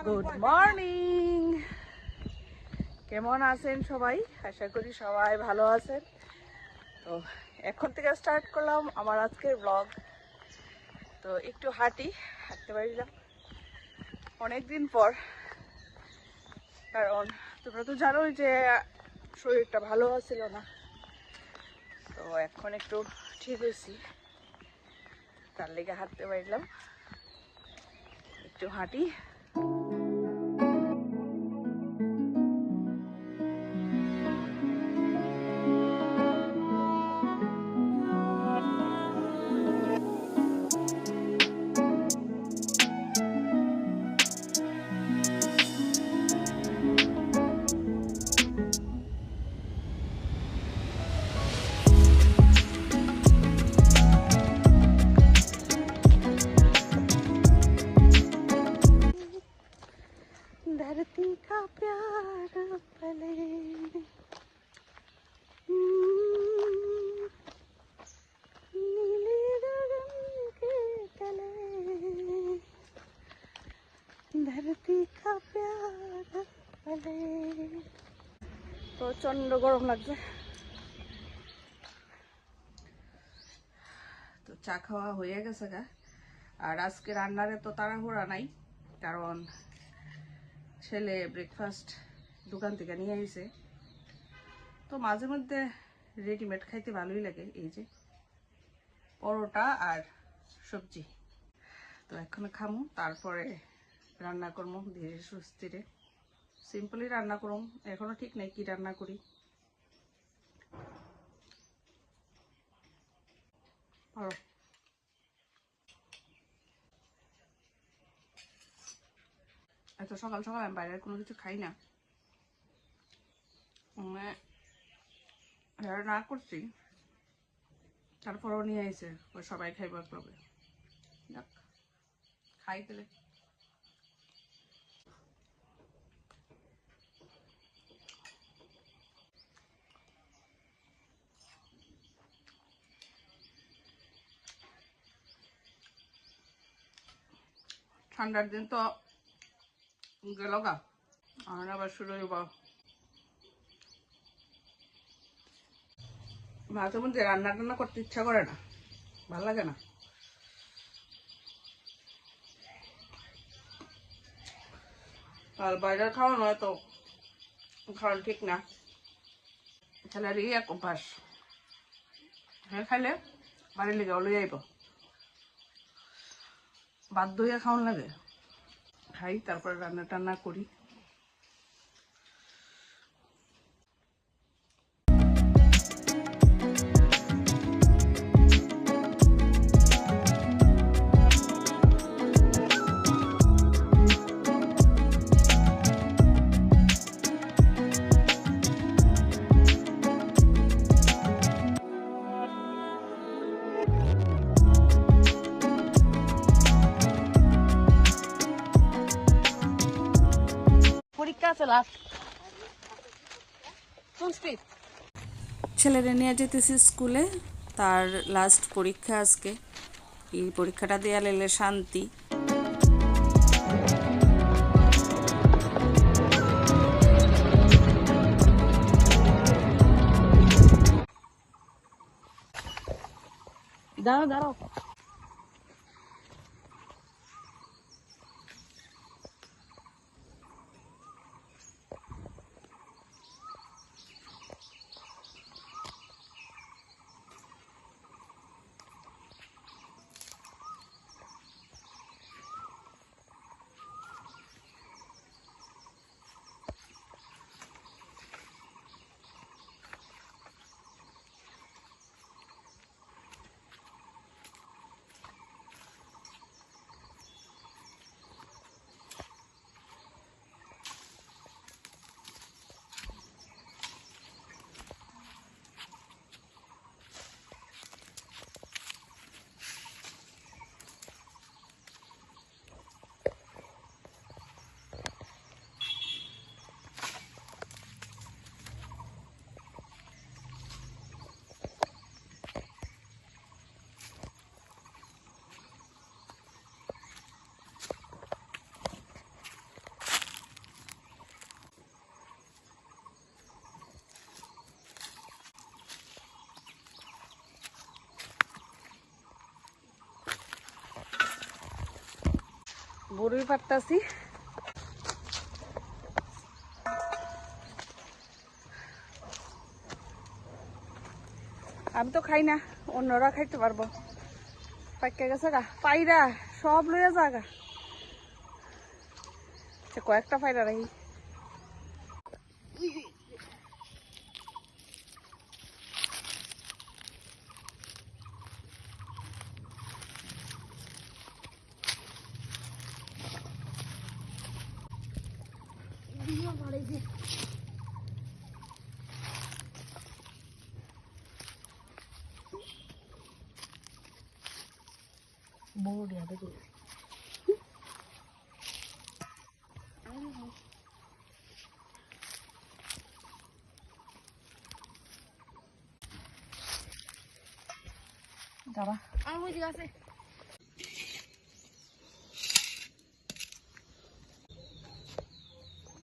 Good morning. কেমন আছেন সবাই? আশা করি সবাই ভালো আছেন। তো এখন থেকে স্টার্ট করলাম আমার আজকের ব্লগ। তো একটু হাঁটতে পারলাম অনেকদিন পর, কারণ তোমরা তো জানোই যে শরীরটা ভালো ছিল না। তো এখন একটু ঠিক হয়েছি, তার লেগে হাঁটতে পারলাম। একটু হাঁটি। धरती का प्यार पले नीले गगन के तले, धरती का प्यार पले। প্রচন্ড গরম লাগছে। তো চা খাওয়া হয়ে গেছে গা। আর আজকে রান্নারে তো তাড়াহুড়া নাই, কারণ ছেলে ব্রেকফাস্ট দোকান থেকে নিয়ে আসে। তো মাঝে মধ্যে রেডিমেড খাইতে ভালোই লাগে, এই যে পরোটা আর সবজি। তো এখন খামু, তারপরে রান্না করবো ধীরে সুস্থিরে। সিম্পলি রান্না করুম, এখনো ঠিক নেই কি রান্না করি। এত সকাল সকাল আমি বাইরের কোনো কিছু খাই না, না করছি। তারপরেও নিয়ে আইছে, ওই সবাই খাইব একভাবে, খাই পেলে। ঠান্ডার দিন তো গেল গা, আর আবার শুরু হইব। মাঝে মধ্যে রান্না টান্না করতে ইচ্ছা করে না, ভালো লাগে না। আর বাইরের খাওয়া নয় তো খাওয়া ঠিক না, ছেলের এক অভ্যাস। হ্যাঁ, খাইলে বাড়ির লেগে লই যাইব, বাধ্য হইয়া খাওয়ান লাগে। খাই, তারপরে রান্না টান্না করি। ছেলেরে নিয়ে যেতেছি স্কুলে, তার লাস্ট পরীক্ষা আজকে। এই পরীক্ষাটা দেয়া লেলে শান্তি। দাঁড়াও দাঁড়াও। বড়ই পারতাছি। আমি তো খাই না, অন্যরা খাইতে পারবো। পাইকা গেছে গা পায়রা, সব লইয়া যাগা। কয়েকটা পায়রা রাখি। দাঁড়া, আমার ওই দিকে আছে।